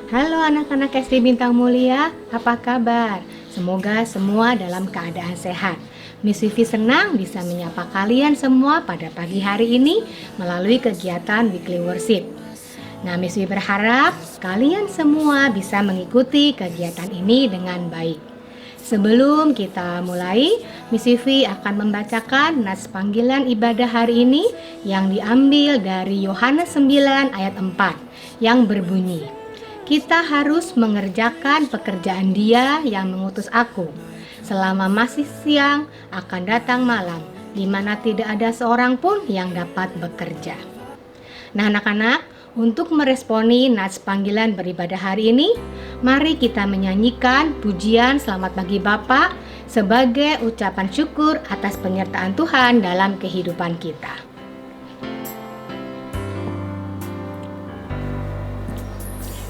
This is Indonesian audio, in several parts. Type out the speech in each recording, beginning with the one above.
Halo anak-anak SD Bintang Mulia, apa kabar? Semoga semua dalam keadaan sehat. Miss Vivi senang bisa menyapa kalian semua pada pagi hari ini melalui kegiatan Weekly Worship. Nah, Miss Vivi berharap kalian semua bisa mengikuti kegiatan ini dengan baik. Sebelum kita mulai, Miss Vivi akan membacakan nas panggilan ibadah hari ini yang diambil dari Yohanes 9 ayat 4 yang berbunyi, "Kita harus mengerjakan pekerjaan Dia yang mengutus aku. Selama masih siang akan datang malam, di mana tidak ada seorang pun yang dapat bekerja." Nah anak-anak, untuk meresponi nas panggilan beribadah hari ini, mari kita menyanyikan pujian Selamat Pagi Bapa sebagai ucapan syukur atas penyertaan Tuhan dalam kehidupan kita.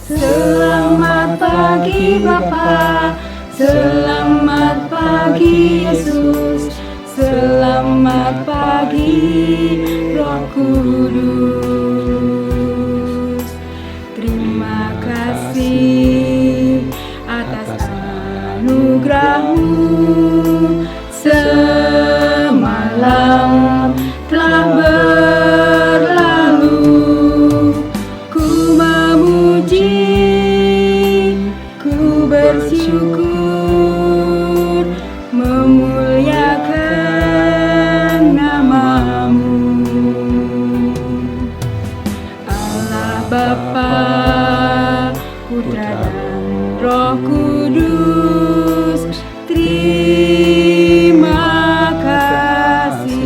Selamat pagi Bapa, selamat pagi Yesus, selamat pagi Roh Kudus. Terima kasih atas anugerah-Mu, semalam telah berlalu. Ku memuji, ku bersyukur, memuliakan nama-Mu. Allah Bapa, Putra dan Roh Kudus, terima kasih.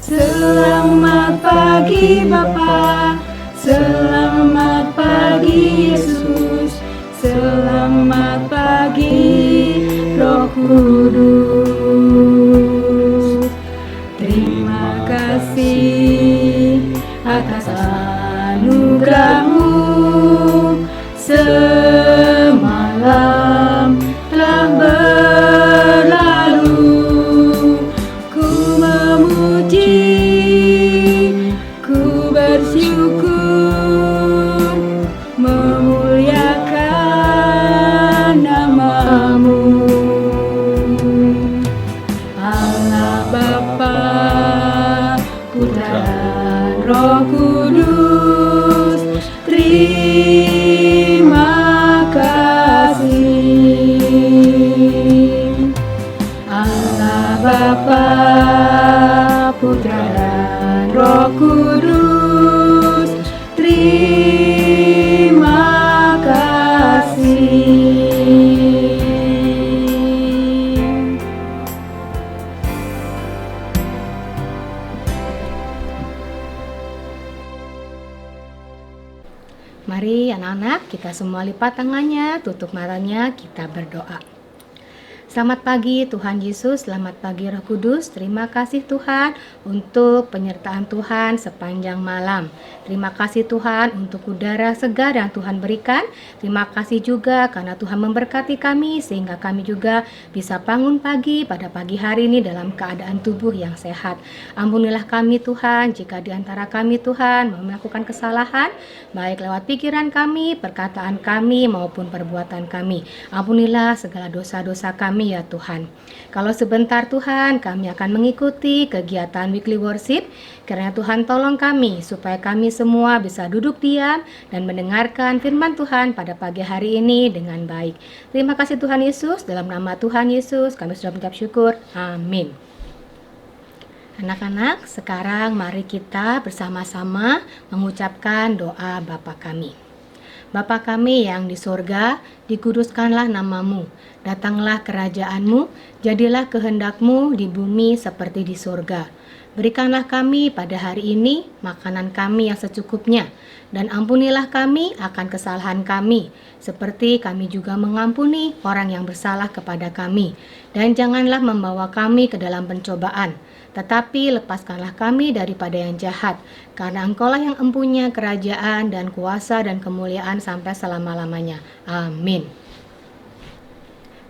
Selamat pagi Bapa, selamat pagi Yesus, selamat pagi Roh Kudus. Terima kasih atas anugerah-Mu, semalam telah berlalu. Ku memuji, ku bersyukur, memuliakan nama-Mu. Allah Bapa, Putra dan Roh Kudus, terima kasih. Allah Bapa, Putra dan Roh Kudus, terima kasih. Mari anak-anak kita semua lipat tangannya, tutup matanya, kita berdoa. Selamat pagi Tuhan Yesus, selamat pagi Roh Kudus. Terima kasih Tuhan untuk penyertaan Tuhan sepanjang malam. Terima kasih Tuhan untuk udara segar yang Tuhan berikan. Terima kasih juga karena Tuhan memberkati kami sehingga kami juga bisa bangun pagi pada pagi hari ini dalam keadaan tubuh yang sehat. Ampunilah kami Tuhan jika di antara kami Tuhan melakukan kesalahan, baik lewat pikiran kami, perkataan kami maupun perbuatan kami. Ampunilah segala dosa-dosa kami ya Tuhan. Kalau sebentar Tuhan kami akan mengikuti kegiatan Weekly Worship, karena Tuhan tolong kami supaya kami semua bisa duduk diam dan mendengarkan firman Tuhan pada pagi hari ini dengan baik. Terima kasih Tuhan Yesus, dalam nama Tuhan Yesus kami sudah mengucap syukur. Amin. Anak-anak, sekarang mari kita bersama-sama mengucapkan doa Bapa kami. Bapa kami yang di surga, dikuduskanlah nama-Mu, datanglah kerajaan-Mu, jadilah kehendak-Mu di bumi seperti di surga. Berikanlah kami pada hari ini makanan kami yang secukupnya, dan ampunilah kami akan kesalahan kami, seperti kami juga mengampuni orang yang bersalah kepada kami. Dan janganlah membawa kami ke dalam pencobaan, tetapi lepaskanlah kami daripada yang jahat, karena Engkaulah yang empunya kerajaan dan kuasa dan kemuliaan sampai selama-lamanya. Amin.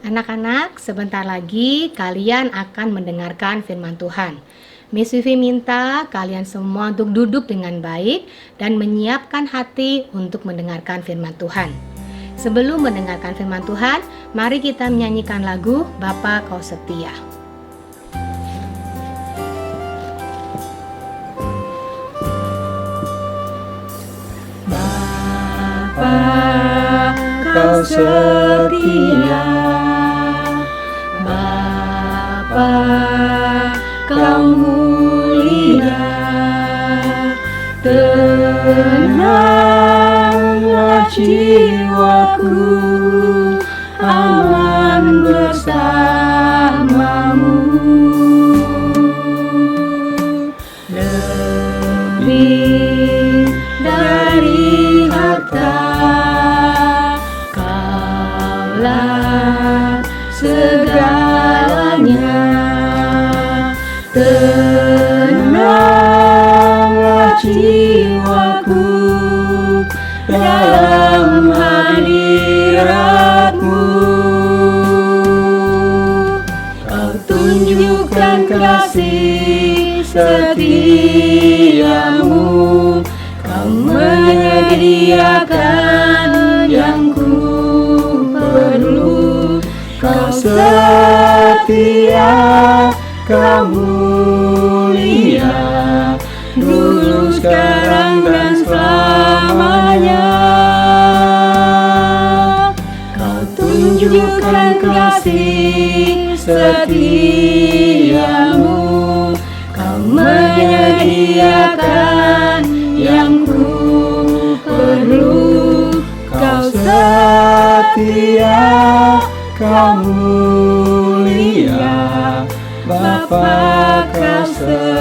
Anak-anak, sebentar lagi kalian akan mendengarkan firman Tuhan. Miss Vivi minta kalian semua untuk duduk dengan baik dan menyiapkan hati untuk mendengarkan firman Tuhan. Sebelum mendengarkan firman Tuhan, mari kita menyanyikan lagu Bapa Kau Setia. Bapa, Kau setia, Bapa, Kau mulia, tenanglah jiwaku, aman bersamamu. Lebih dari harta, Kaulah segalanya. Tenanglah jiwaku dalam hadirat-Mu. Kau tunjukkan kasih setiamu, Kau menyediakan yang ku perlu. Kau setia, Kau mulia, dulu, sekarang, dan selamanya. Kau tunjukkan kasih setiamu, Kau menyediakan yang ku perlu. Kau setia, Kau mulia, Bapa Kau setia.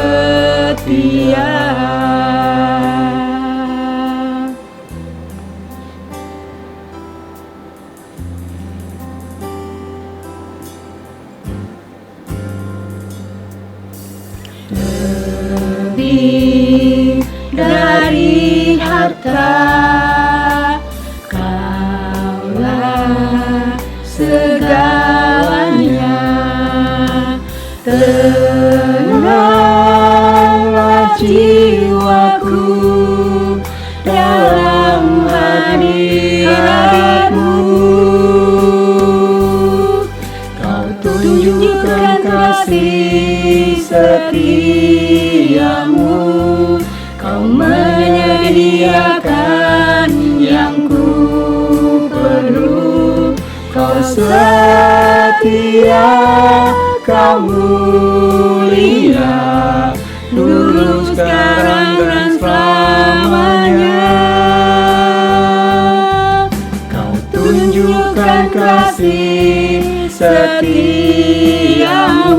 Lebih dari harta, Kaulah segalanya. Tenanglah jiwaku dalam hadirat-Mu. Kau tunjukkan kasih setiamu, Kau menyediakan yang ku perlu. Kau setia, Kau mulia, dulu, sekarang, dan selamanya. Kau tunjukkan kasih setiamu,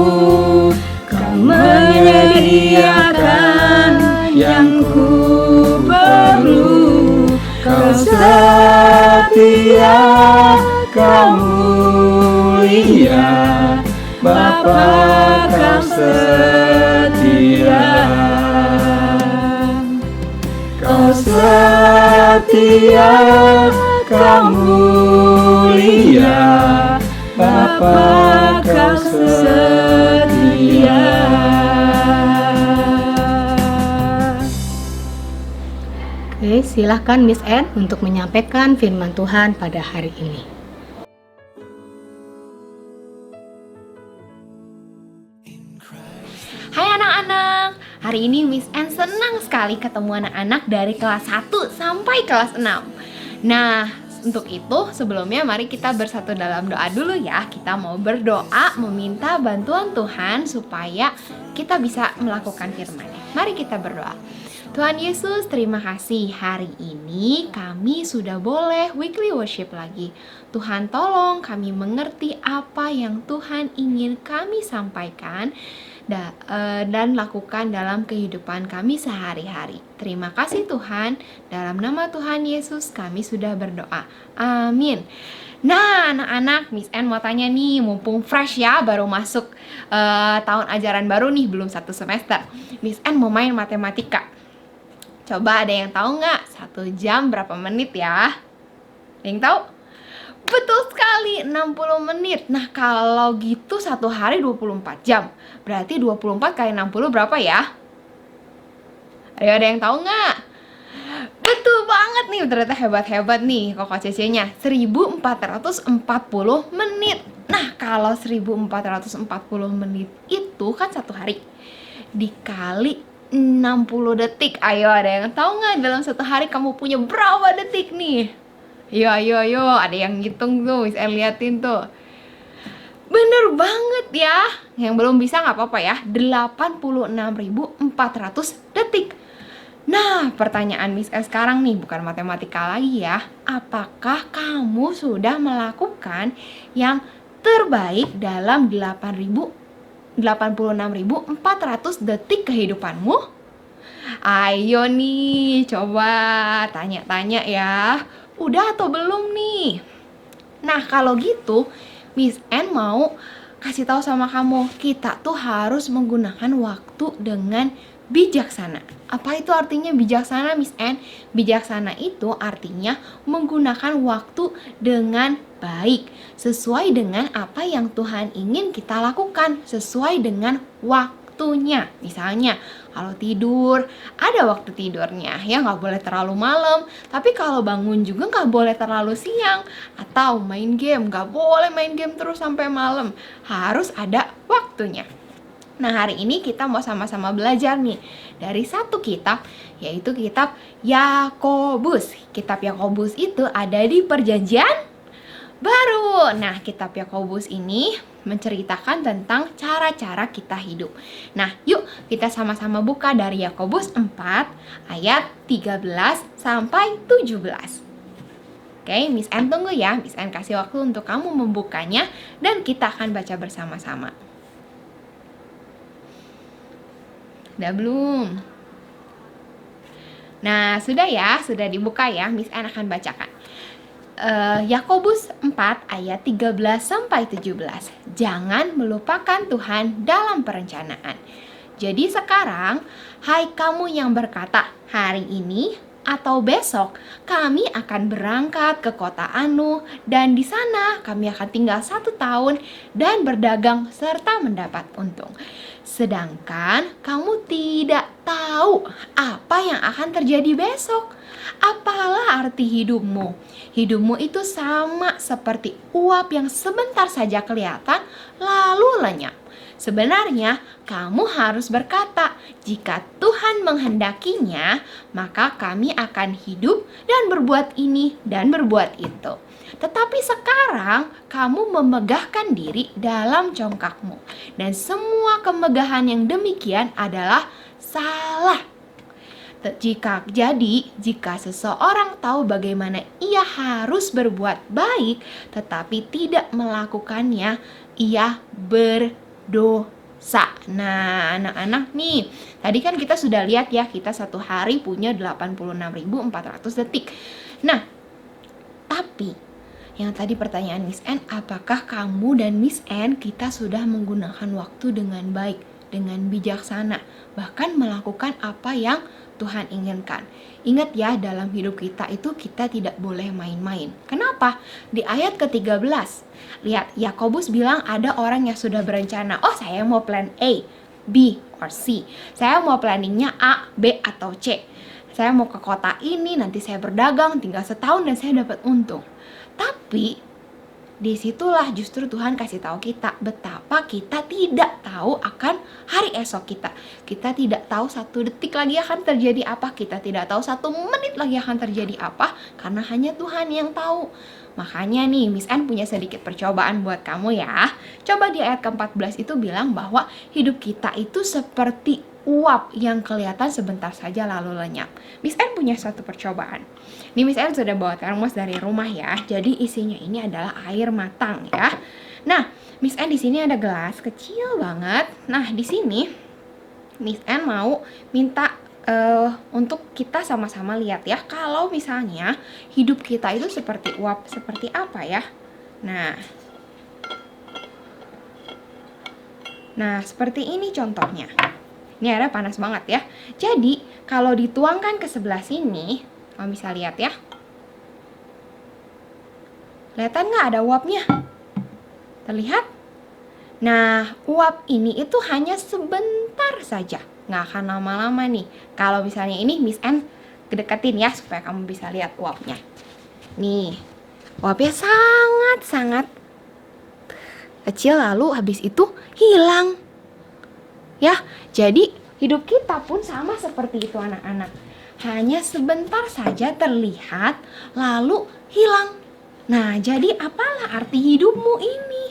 Kau menyediakan yang ku perlu. Kau setia, Kau mulia, Bapa Kau setia. Kau setia, Kau mulia, Bapa Kau setia. Oke, silahkan Miss Anne untuk menyampaikan firman Tuhan pada hari ini. Hai anak-anak, hari ini Miss Anne senang sekali ketemu anak-anak dari kelas 1 sampai kelas 6. Nah, untuk itu sebelumnya mari kita bersatu dalam doa dulu ya. Kita mau berdoa meminta bantuan Tuhan supaya kita bisa melakukan firman-Nya. Mari kita berdoa. Tuhan Yesus, terima kasih hari ini kami sudah boleh weekly worship lagi. Tuhan tolong kami mengerti apa yang Tuhan ingin kami sampaikan dan lakukan dalam kehidupan kami sehari-hari. Terima kasih Tuhan, dalam nama Tuhan Yesus kami sudah berdoa. Amin. Nah anak-anak, Miss Anne mau tanya nih, mumpung fresh ya, baru masuk tahun ajaran baru nih, belum 1 semester. Miss Anne mau main matematika. Coba ada yang tahu nggak? 1 jam berapa menit ya? Ada yang tahu? Betul sekali, 60 menit. Nah, kalau gitu satu hari 24 jam. Berarti 24 kali 60 berapa ya? Ayo, ada yang tahu nggak? Betul banget nih, ternyata hebat-hebat nih Koko Cece-nya. 1440 menit. Nah, kalau 1440 menit itu kan satu hari dikali 60 detik. Ayo, ada yang tahu nggak dalam satu hari kamu punya berapa detik nih? Ayo, ada yang ngitung tuh, bisa liatin tuh. Bener banget ya. Yang belum bisa nggak apa-apa ya, 86.400 detik. Nah, pertanyaan Miss L sekarang nih, bukan matematika lagi ya. Apakah kamu sudah melakukan yang terbaik dalam 86.400 detik kehidupanmu? Ayo nih, coba tanya-tanya ya. Udah atau belum nih? Nah, kalau gitu, Miss N mau kasih tahu sama kamu, kita tuh harus menggunakan waktu dengan bijaksana. Apa itu artinya bijaksana, Miss N? Bijaksana itu artinya menggunakan waktu dengan baik, sesuai dengan apa yang Tuhan ingin kita lakukan, sesuai dengan waktunya. Misalnya, kalau tidur, ada waktu tidurnya, ya nggak boleh terlalu malam. Tapi kalau bangun juga nggak boleh terlalu siang. Atau main game, nggak boleh main game terus sampai malam. Harus ada waktunya. Nah, hari ini kita mau sama-sama belajar nih dari satu kitab, yaitu kitab Yakobus. Kitab Yakobus itu ada di Perjanjian Baru. Nah, kitab Yakobus ini menceritakan tentang cara-cara kita hidup. Nah, yuk kita sama-sama buka dari Yakobus 4 ayat 13 sampai 17. Oke, Miss N tunggu ya. Miss N kasih waktu untuk kamu membukanya dan kita akan baca bersama-sama. Udah belum? Nah, sudah ya, sudah dibuka ya. Miss N akan bacakan. Yakobus 4 ayat 13 sampai 17. Jangan melupakan Tuhan dalam perencanaan. Jadi sekarang, hai kamu yang berkata, hari ini atau besok kami akan berangkat ke kota Anu dan di sana kami akan tinggal 1 tahun dan berdagang serta mendapat untung. Sedangkan kamu tidak tahu apa yang akan terjadi besok. Apalah arti hidupmu? Hidupmu itu sama seperti uap yang sebentar saja kelihatan lalu lenyap. Sebenarnya kamu harus berkata, jika Tuhan menghendakinya, maka kami akan hidup dan berbuat ini dan berbuat itu. Tetapi sekarang kamu memegahkan diri dalam congkakmu, dan semua kemegahan yang demikian adalah salah. Jika seseorang tahu bagaimana ia harus berbuat baik, tetapi tidak melakukannya, ia berdosa. Nah, anak-anak nih, tadi kan kita sudah lihat ya, kita satu hari punya 86.400 detik. Nah, tapi yang tadi pertanyaan Miss N, apakah kamu dan Miss N kita sudah menggunakan waktu dengan baik, dengan bijaksana, bahkan melakukan apa yang Tuhan inginkan. Ingat ya, dalam hidup kita itu kita tidak boleh main-main. Kenapa? Di ayat ke-13, lihat, Yakobus bilang ada orang yang sudah berencana, oh saya mau plan A, B, or C. Saya mau planningnya A, B, atau C. Saya mau ke kota ini, nanti saya berdagang, tinggal setahun dan saya dapat untung. Tapi disitulah justru Tuhan kasih tahu kita betapa kita tidak tahu akan hari esok kita. Kita tidak tahu 1 detik lagi akan terjadi apa. Kita tidak tahu 1 menit lagi akan terjadi apa. Karena hanya Tuhan yang tahu. Makanya nih, Miss N punya sedikit percobaan buat kamu ya. Coba di ayat ke-14 itu bilang bahwa hidup kita itu seperti uap yang kelihatan sebentar saja lalu lenyap. Miss N punya satu percobaan. Ini Miss N sudah bawa termos dari rumah ya. Jadi isinya ini adalah air matang ya. Nah, Miss N di sini ada gelas kecil banget. Nah, di sini Miss N mau minta untuk kita sama-sama lihat ya, kalau misalnya hidup kita itu seperti uap, seperti apa ya. Nah, seperti ini contohnya. Ini airnya panas banget ya. Jadi, kalau dituangkan ke sebelah sini, kamu bisa lihat ya. Kelihatan nggak ada uapnya? Terlihat? Nah, uap ini itu hanya sebentar saja, nggak akan lama-lama nih. Kalau misalnya ini Miss Anne deketin ya supaya kamu bisa lihat uapnya. Nih, uapnya sangat-sangat kecil lalu habis itu hilang. Ya, jadi hidup kita pun sama seperti itu anak-anak. Hanya sebentar saja terlihat lalu hilang. Nah, jadi apalah arti hidupmu ini?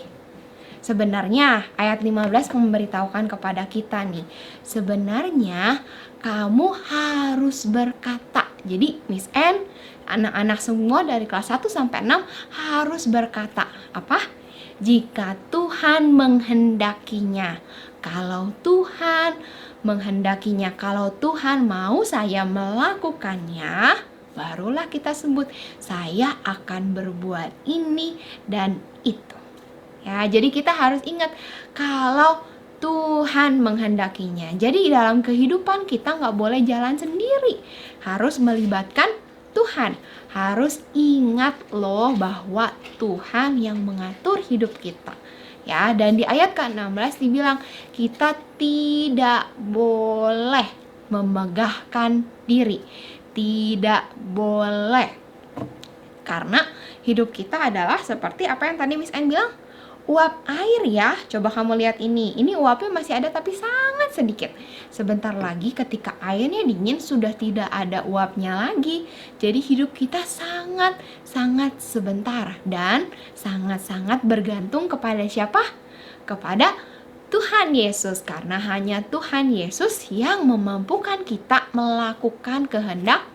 Sebenarnya ayat 15 memberitahukan kepada kita nih, sebenarnya kamu harus berkata. Jadi Miss Anne, anak-anak semua dari kelas 1 sampai 6 harus berkata. Apa? Jika Tuhan menghendakinya. Kalau Tuhan menghendakinya, kalau Tuhan mau saya melakukannya, barulah kita sebut saya akan berbuat ini dan itu. Ya, jadi kita harus ingat kalau Tuhan menghendakinya. Jadi dalam kehidupan kita nggak boleh jalan sendiri, harus melibatkan Tuhan. Harus ingat loh bahwa Tuhan yang mengatur hidup kita. Ya, dan di ayat ke-16 dibilang kita tidak boleh memegahkan diri. Tidak boleh. Karena hidup kita adalah seperti apa yang tadi Miss Anne bilang, uap air ya. Coba kamu lihat ini uapnya masih ada tapi sangat sedikit. Sebentar lagi ketika airnya dingin sudah tidak ada uapnya lagi. Jadi hidup kita sangat sebentar dan sangat bergantung kepada siapa? Kepada Tuhan Yesus, karena hanya Tuhan Yesus yang memampukan kita melakukan kehendak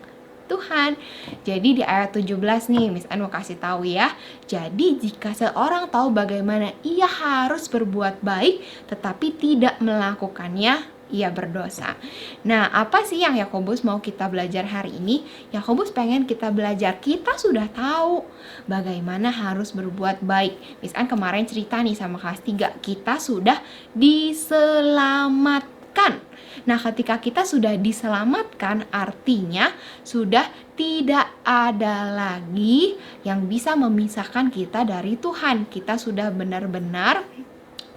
Tuhan. Jadi di ayat 17 nih Miss Anne mau kasih tahu ya. Jadi jika seorang tahu bagaimana ia harus berbuat baik tetapi tidak melakukannya, ia berdosa. Nah, apa sih yang Yakobus mau kita belajar hari ini? Yakobus pengen kita belajar, kita sudah tahu bagaimana harus berbuat baik. Miss Anne kemarin cerita nih sama kelas 3, kita sudah diselamatkan. Nah, ketika kita sudah diselamatkan, artinya sudah tidak ada lagi yang bisa memisahkan kita dari Tuhan. Kita sudah benar-benar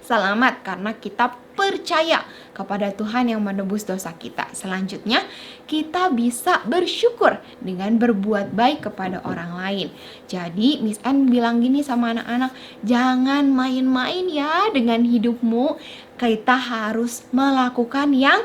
selamat karena kita percaya kepada Tuhan yang menebus dosa kita. Selanjutnya, kita bisa bersyukur dengan berbuat baik kepada orang lain. Jadi, Miss Anne bilang gini sama anak-anak, jangan main-main ya dengan hidupmu. Kita harus melakukan yang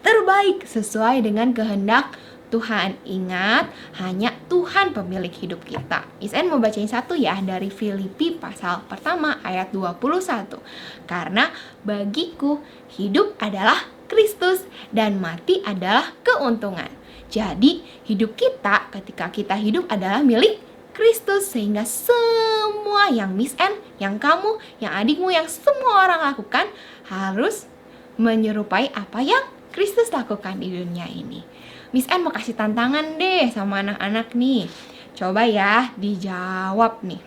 terbaik sesuai dengan kehendak Tuhan. Ingat, hanya Tuhan pemilik hidup kita. Miss Anne mau bacain satu ya dari Filipi pasal pertama ayat 21. Karena bagiku hidup adalah Kristus dan mati adalah keuntungan. Jadi hidup kita ketika kita hidup adalah milik Kristus, sehingga semua yang Miss Anne, yang kamu, yang adikmu, yang semua orang lakukan harus menyerupai apa yang Kristus lakukan di dunia ini. Miss Anne mau kasih tantangan deh sama anak-anak nih. Coba ya dijawab nih.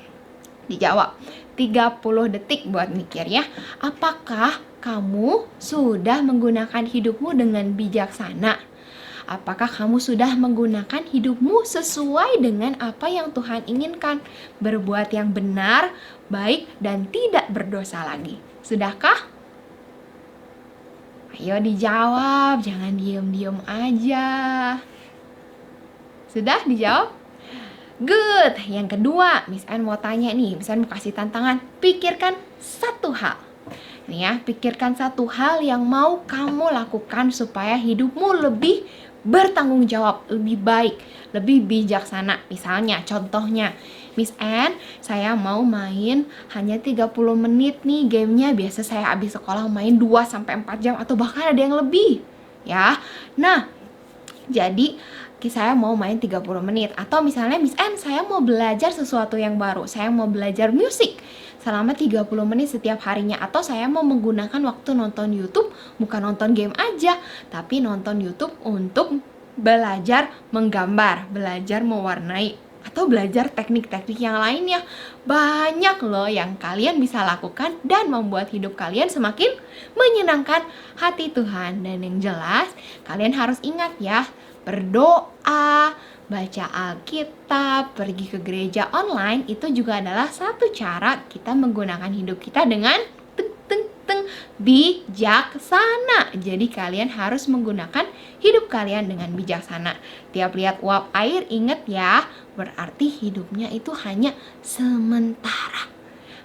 Dijawab 30 detik buat mikir ya. Apakah kamu sudah menggunakan hidupmu dengan bijaksana? Apakah kamu sudah menggunakan hidupmu sesuai dengan apa yang Tuhan inginkan? Berbuat yang benar, baik, dan tidak berdosa lagi. Sudahkah? Ayo dijawab, jangan diem-diem aja. Sudah dijawab? Good. Yang kedua, Miss Anne mau tanya nih, Miss Anne mau kasih tantangan. Pikirkan satu hal. Nih ya, pikirkan satu hal yang mau kamu lakukan supaya hidupmu lebih bertanggung jawab, lebih baik, lebih bijaksana. Misalnya, contohnya, Miss Anne, saya mau main hanya 30 menit nih gamenya. Biasa saya habis sekolah main 2-4 jam atau bahkan ada yang lebih. Ya, nah, jadi saya mau main 30 menit. Atau misalnya Miss Anne, saya mau belajar sesuatu yang baru. Saya mau belajar musik selama 30 menit setiap harinya. Atau saya mau menggunakan waktu nonton YouTube, bukan nonton game aja, tapi nonton YouTube untuk belajar menggambar, belajar mewarnai, atau belajar teknik-teknik yang lainnya. Banyak loh yang kalian bisa lakukan dan membuat hidup kalian semakin menyenangkan hati Tuhan. Dan yang jelas, kalian harus ingat ya, berdoa, baca Alkitab, pergi ke gereja online, itu juga adalah satu cara kita menggunakan hidup kita dengan bijaksana. Jadi kalian harus menggunakan hidup kalian dengan bijaksana. Tiap lihat uap air, ingat ya, berarti hidupnya itu hanya sementara.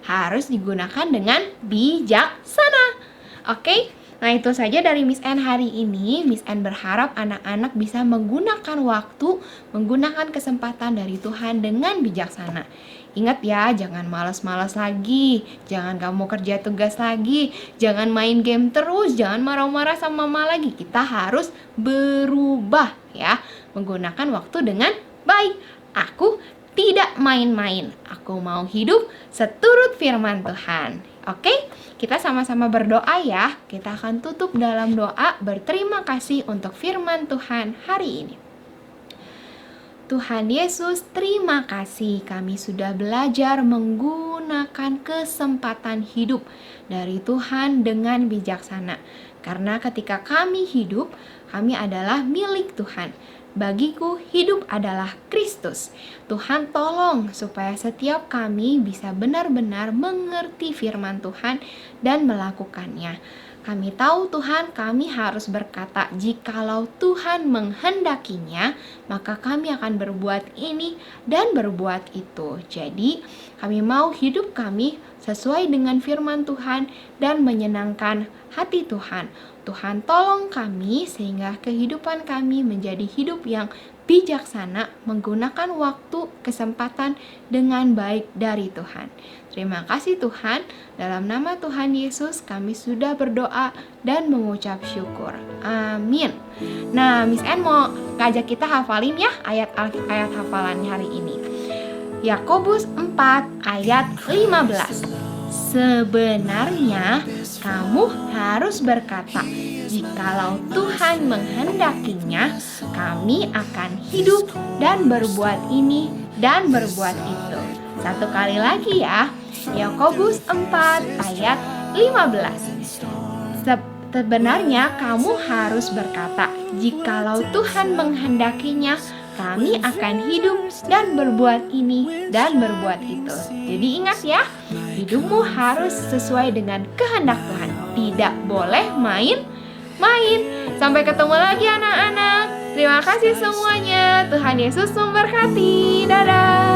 Harus digunakan dengan bijaksana. Oke? Nah, itu saja dari Miss Anne hari ini. Miss Anne berharap anak-anak bisa menggunakan waktu, menggunakan kesempatan dari Tuhan dengan bijaksana. Ingat ya, jangan malas-malas lagi, jangan kamu kerja tugas lagi, jangan main game terus, jangan marah-marah sama mama lagi. Kita harus berubah ya, menggunakan waktu dengan baik. Aku tidak main-main, aku mau hidup seturut firman Tuhan. Oke, kita sama-sama berdoa ya. Kita akan tutup dalam doa berterima kasih untuk firman Tuhan hari ini. Tuhan Yesus, terima kasih kami sudah belajar menggunakan kesempatan hidup dari Tuhan dengan bijaksana. Karena ketika kami hidup, kami adalah milik Tuhan. Bagiku hidup adalah Kristus. Tuhan tolong supaya setiap kami bisa benar-benar mengerti firman Tuhan dan melakukannya. Kami tahu Tuhan, kami harus berkata, jikalau Tuhan menghendakinya, maka kami akan berbuat ini dan berbuat itu. Jadi, kami mau hidup kami sesuai dengan firman Tuhan dan menyenangkan hati Tuhan. Tuhan tolong kami sehingga kehidupan kami menjadi hidup yang bijaksana, menggunakan waktu, kesempatan dengan baik dari Tuhan. Terima kasih Tuhan, dalam nama Tuhan Yesus kami sudah berdoa dan mengucap syukur. Amin. Nah, Miss Anne mau ngajak kita hafalin ya ayat hafalannya hari ini. Yakobus 4 ayat 15. Sebenarnya kamu harus berkata, jikalau Tuhan menghendakinya, kami akan hidup dan berbuat ini dan berbuat itu. Satu kali lagi ya, Yakobus 4 ayat 15. Sebenarnya kamu harus berkata, jikalau Tuhan menghendakinya, kami akan hidup dan berbuat ini dan berbuat itu. Jadi ingat ya, hidupmu harus sesuai dengan kehendak Tuhan. Tidak boleh main-main. Sampai ketemu lagi anak-anak. Terima kasih semuanya. Tuhan Yesus memberkati. Dadah.